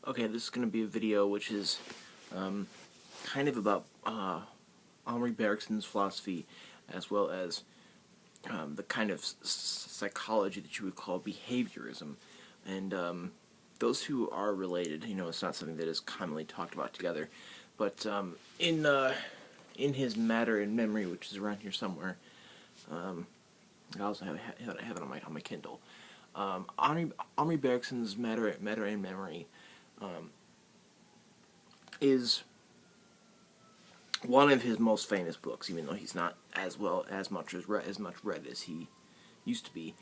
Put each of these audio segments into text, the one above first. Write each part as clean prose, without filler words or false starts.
Okay, this is going to be a video which is kind of about Henri Bergson's philosophy, as well as the kind of psychology that you would call behaviorism. And those two are related. You know, it's not something that is commonly talked about together. But in his Matter and Memory, which is around here somewhere, I also have it on my Kindle. Henri Bergson's Matter and Memory is one of his most famous books, even though he's not as much read as he used to be.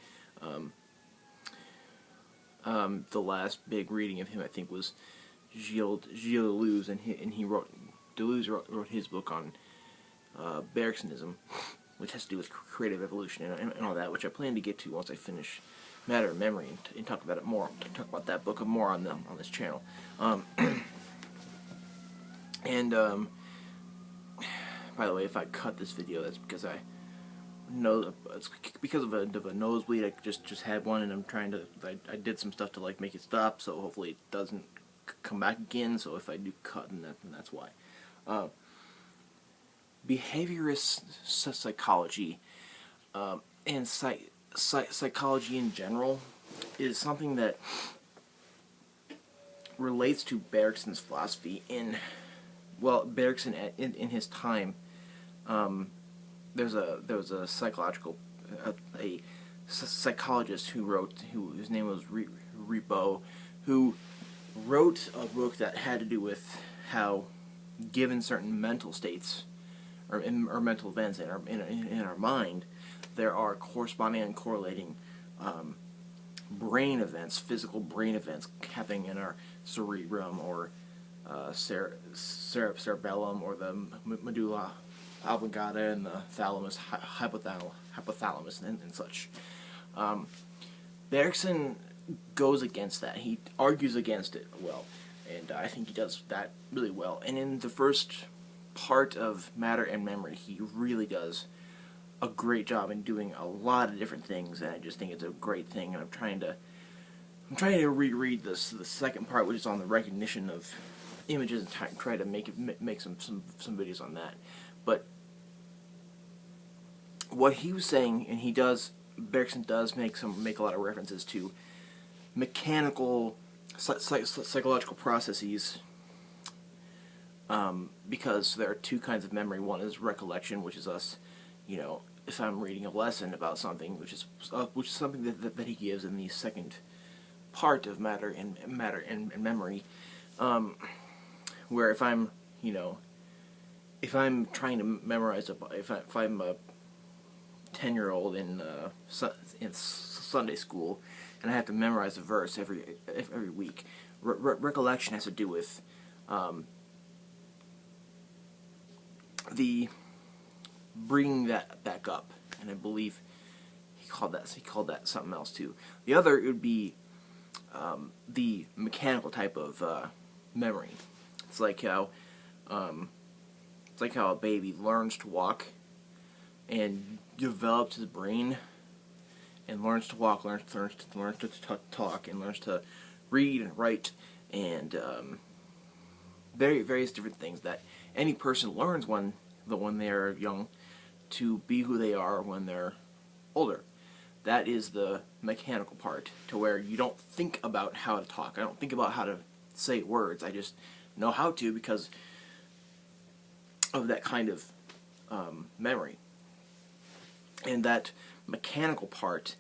The last big reading of him, I think, was Gilles Deleuze, and Deleuze wrote his book on Bergsonism, which has to do with creative evolution and all that, which I plan to get to once I finish Matter and Memory and talk about it more. Talk about that book more on this channel. By the way, if I cut this video, that's because it's because of a nosebleed. I just had one, and I'm trying to. I did some stuff to make it stop, so hopefully it doesn't come back again. So if I do cut, then that's why. Behaviorist psychology and psychology in general is something that relates to Bergson's philosophy. Bergson in his time, there was a psychologist whose name was Repo, who wrote a book that had to do with how, given certain mental states or mental events in our mind, there are corresponding and correlating brain events, physical brain events happening in our cerebrum or cerebellum, or the medulla oblongata and the thalamus, hypothalamus, and such. Bergson goes against that. He argues against it well, and I think he does that really well. And in the first part of Matter and Memory, he really does a great job in doing a lot of different things, and I just think it's a great thing. And I'm trying to reread the second part, which is on the recognition of images, and try to make some videos on that. But what he was saying, and Bergson does make a lot of references to mechanical psychological processes, because there are two kinds of memory. One is recollection, which is us, if I'm reading a lesson about something, which is something that he gives in the second part of Matter and Memory, where if I'm trying to memorize if I'm a 10-year-old in Sunday school, and I have to memorize a verse every week, recollection has to do with the bringing that back up, and I believe he called that something else too. The other would be the mechanical type of memory. It's like how a baby learns to walk and develops his brain and learns to walk, learns to talk, and learns to read and write, and various different things that any person learns when they're young to be who they are when they're older. That is the mechanical part, to where you don't think about how to talk. I don't think about how to say words. I just know how to because of that kind of memory. And that mechanical part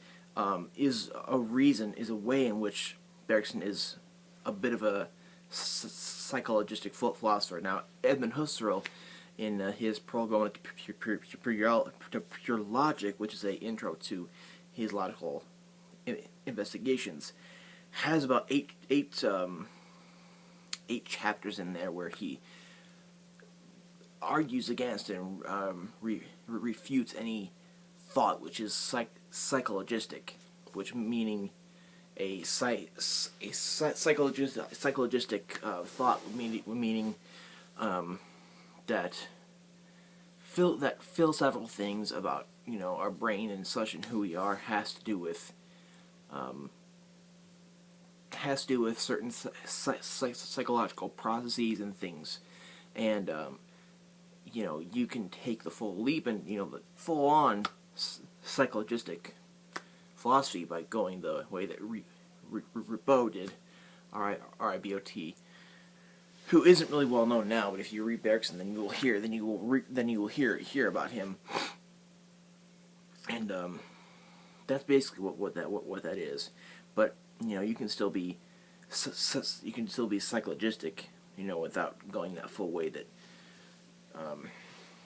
is a way in which Bergson is a bit of a psychologistic philosopher. Now, Edmund Husserl, in his Prolegomena to Pure Logic, which is an intro to his logical investigations, has about eight chapters in there where he argues against and refutes any thought which is psychologistic, which meaning a psychologistic thought, meaning that philosophical things about our brain and such and who we are has to do with has to do with certain psychological processes and things, and you can take the full leap and the full on psychologistic philosophy by going the way that Ribot did, R-I-B-O-T, who isn't really well known now, but if you read Bergson, then you will hear about him, and that's basically what that is. But you can still be psychologistic, without going that full way that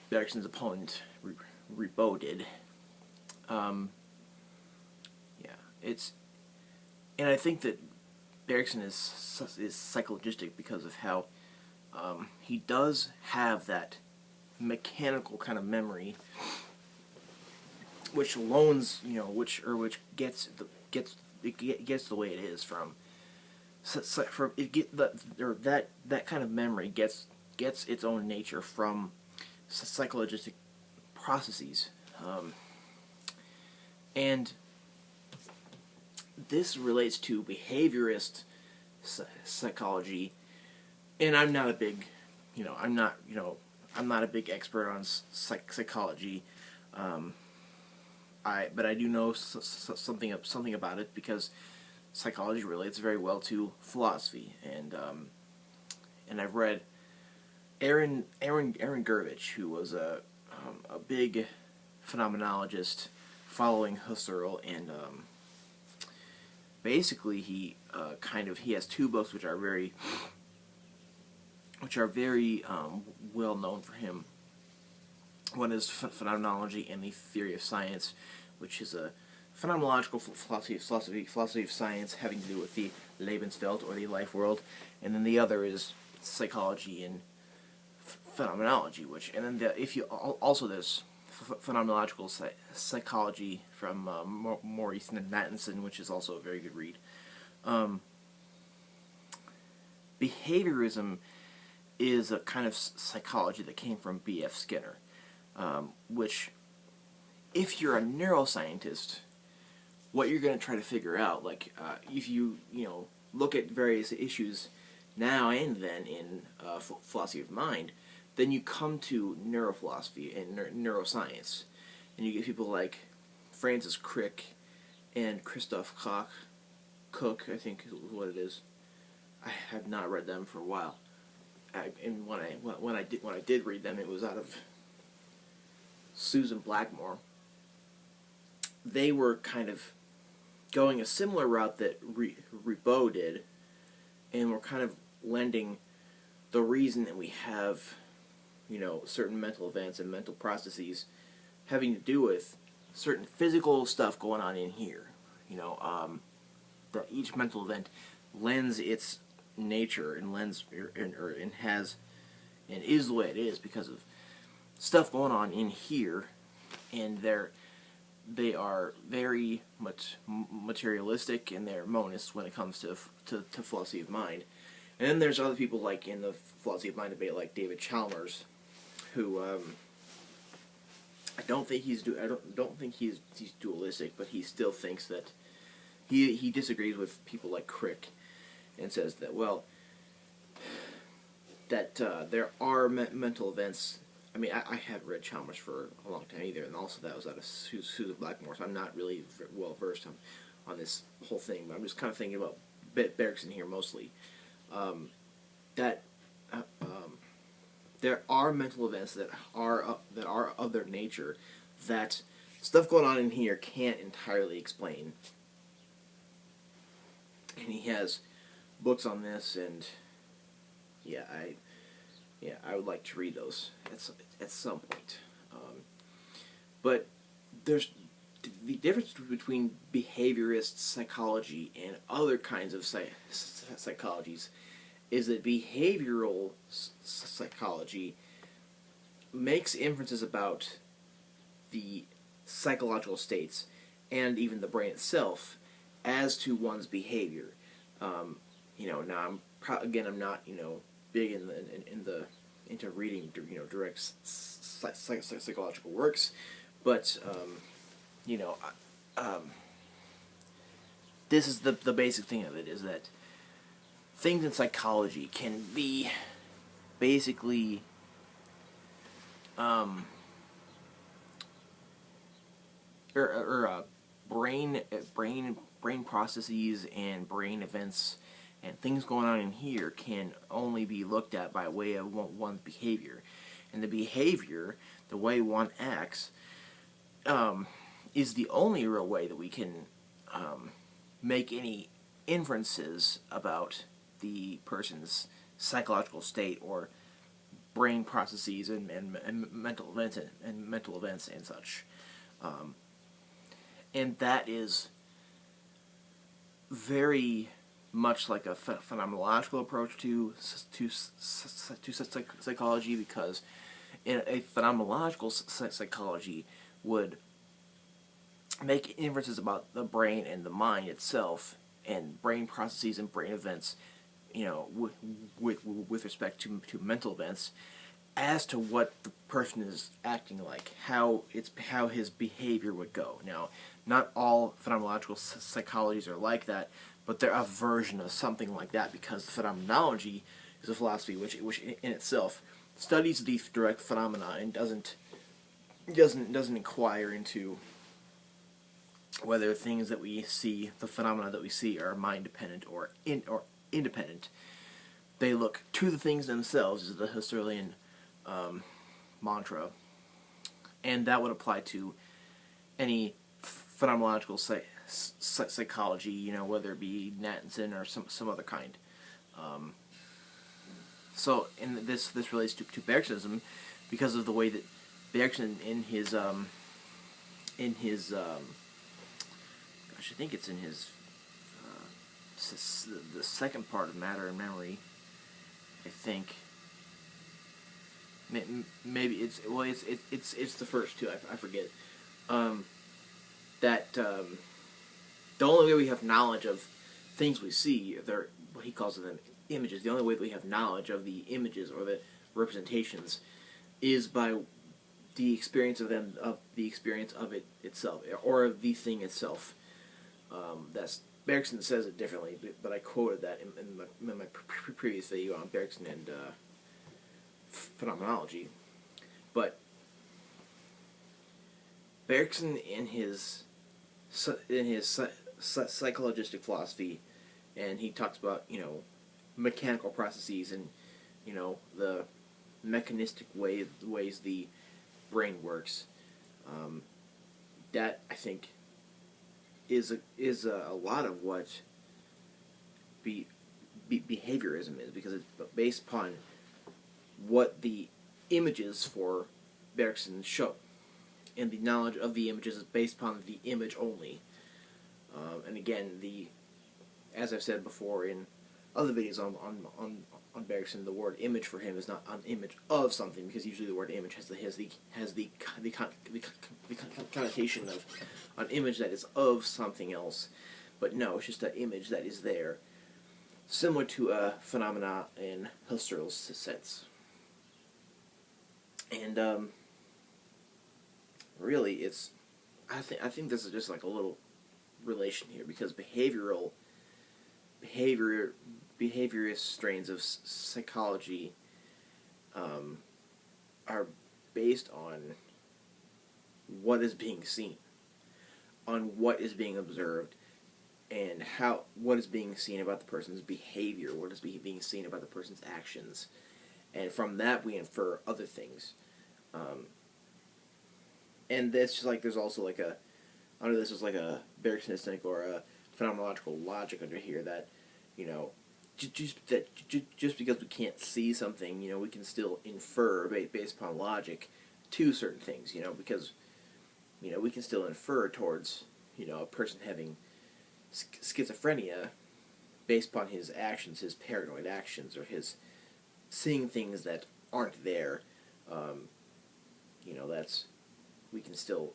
Bergson's opponent Ribot did. And I think that Bergson is psychologistic because of how he does have that mechanical kind of memory, which which gets the way it is from that kind of memory gets its own nature from psychologistic processes, and this relates to behaviorist psychology. And I'm not a big, I'm not a big expert on psychology. But I do know something about it because psychology relates very well to philosophy, and I've read Aaron Gurvich, who was a big phenomenologist following Husserl, and basically he has two books which are very well known for him. One is Phenomenology and the Theory of Science, which is a phenomenological philosophy of science having to do with the Lebenswelt, or the life world, and then the other is Psychology and Phenomenology, also there's Phenomenological Psychology from Maurice Nathanson, which is also a very good read. Behaviorism is a kind of psychology that came from B.F. Skinner, which, if you're a neuroscientist, what you're going to try to figure out, if you look at various issues now and then in philosophy of mind, then you come to neurophilosophy and neuroscience, and you get people like Francis Crick and Christoph Koch, I think is what it is. I have not read them for a while. And when I did read them, it was out of Susan Blackmore. They were kind of going a similar route that Ribot did, and were kind of lending the reason that we have, certain mental events and mental processes having to do with certain physical stuff going on in here. That each mental event lends its nature and is the way it is because of stuff going on in here, and they are very much materialistic, and they're monists when it comes to philosophy of mind. And then there's other people like in the philosophy of mind debate, like David Chalmers, who I don't think he's dualistic, but he still thinks that he disagrees with people like Crick, and says that there are mental events. I mean, I haven't read Chalmers for a long time either, and also that was out of Susan Blackmore, so I'm not really well versed on this whole thing. But I'm just kind of thinking about Bergson here mostly. There are mental events that are of their nature that stuff going on in here can't entirely explain, and he has books on this, and I would like to read those at some point. But there's the difference between behaviorist psychology and other kinds of psychologies is that behavioral psychology makes inferences about the psychological states and even the brain itself as to one's behavior. Now I'm not big into reading direct psychological works, but this is the basic thing of it, is that things in psychology can be basically brain processes and brain events and things going on in here can only be looked at by way of one's behavior, and the behavior, the way one acts, is the only real way that we can make any inferences about the person's psychological state or brain processes and mental events and such. And that is very much like a phenomenological approach to psychology, because in a phenomenological psychology would make inferences about the brain and the mind itself and brain processes and brain events, with respect to mental events, as to what the person is acting like, how his behavior would go. Now, not all phenomenological psychologies are like that, but they're a version of something like that, because phenomenology is a philosophy which in itself studies the direct phenomena and doesn't inquire into whether things that we see, the phenomena that we see, are mind dependent or independent. They look to the things themselves, is the Husserlian mantra, and that would apply to any phenomenological psychology, whether it be Nathanson or some other kind. So, and this relates to Bergsonism, because of the way that Bergson in his I think it's in his the second part of Matter and Memory, I think. Maybe it's the first two. I forget. That the only way we have knowledge of things we see, they're what he calls them images. The only way that we have knowledge of the images or the representations is by the experience of them, of the experience of it itself, or of the thing itself. That's Bergson says it differently, but I quoted that in my previous video on Bergson and phenomenology. But Bergson in his psychologistic philosophy, and he talks about mechanical processes and the mechanistic ways the brain works. That, I think, is a lot of what behaviorism is, because it's based upon what the images for Bergson show, and the knowledge of the images is based upon the image only. And again, as I've said before in other videos on Bergson, the word image for him is not an image of something, because usually the word image has the connotation of an image that is of something else. But no, it's just an image that is there, similar to a phenomena in Husserl's sense. And really, I think this is just like a little relation here, because behaviorist strains of psychology are based on what is being seen, on what is being observed, and what is being seen about the person's behavior, what is being seen about the person's actions, and from that we infer other things. And that's just like there's also like under this is like a Bergsonistic or a phenomenological logic under here that just because we can't see something, we can still infer based upon logic to certain things, because we can still infer towards a person having schizophrenia based upon his actions, his paranoid actions, or his seeing things that aren't there. We can still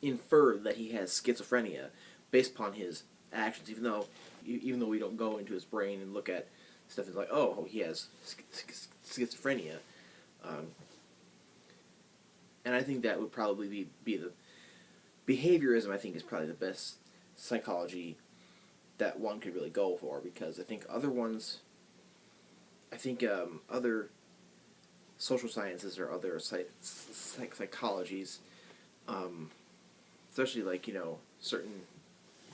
infer that he has schizophrenia based upon his actions, even though we don't go into his brain and look at stuff that's like, oh, he has schizophrenia. And I think that would probably be the behaviorism. I think is probably the best psychology that one could really go for, because I think other ones, other social sciences or other psychologies, especially like, certain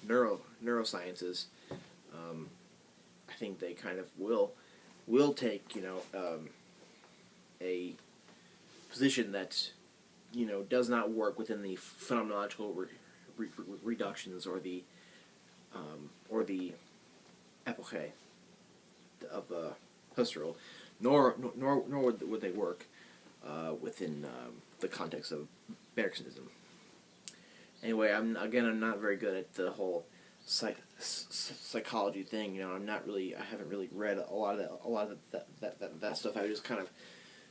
neurosciences, I think they kind of will take, a position that, does not work within the phenomenological reductions or the epoche of Husserl, nor would they work within the context of Bergsonism. Anyway, I'm not very good at the whole psychology thing. I haven't really read a lot of that stuff. I was just kind of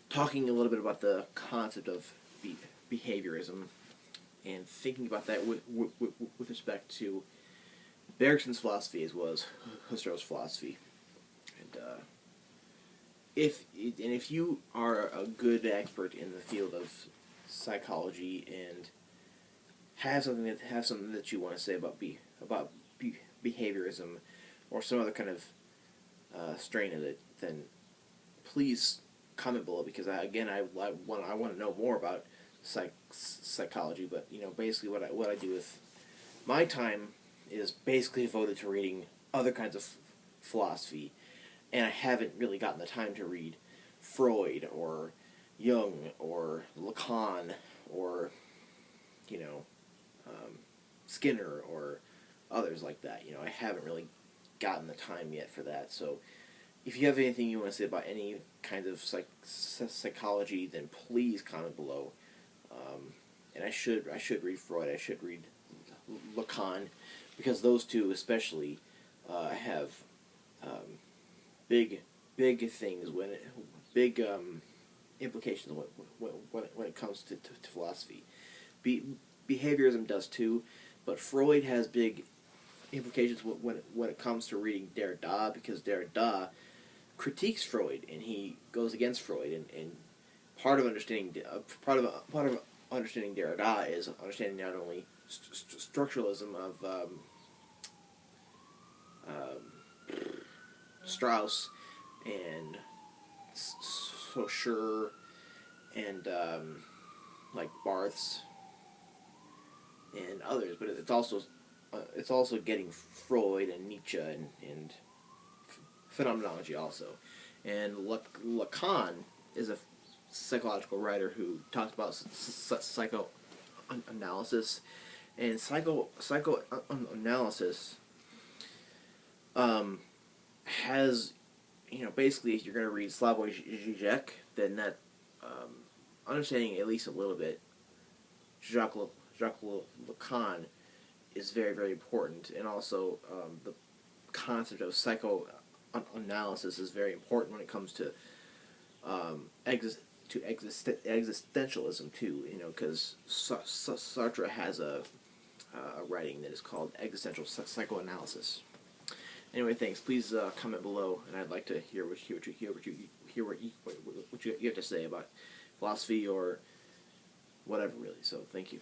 talking a little bit about the concept of behaviorism and thinking about that with respect to Bergson's philosophy as well as Husserl's philosophy. And if you are a good expert in the field of psychology and have something that you want to say about behaviorism or some other kind of strain of it, then please comment below, because I want to know more about psychology. But basically what I do with my time is basically devoted to reading other kinds of philosophy, and I haven't really gotten the time to read Freud or Jung or Lacan or Skinner or others like that. I haven't really gotten the time yet for that. So if you have anything you want to say about any kind of psychology, then please comment below. And I should read Freud. I should read Lacan, because those two especially have big things big implications when it comes to philosophy. Behaviorism does too, but Freud has big implications when it comes to reading Derrida, because Derrida critiques Freud and he goes against Freud, and part of understanding Derrida is understanding not only structuralism of Strauss and Saussure and like Barthes and others, but it's also getting Freud and Nietzsche and phenomenology also. And Lacan is a psychological writer who talks about psychoanalysis, and psychoanalysis has, basically, if you're going to read Slavoj Žižek, then that understanding at least a little bit Jacques Lacan is very, very important, and also the concept of psychoanalysis is very important when it comes to existentialism too. Because Sartre has a writing that is called Existential Psychoanalysis. Anyway, thanks. Please comment below, and I'd like to hear what you have to say about philosophy or whatever, really. So, thank you.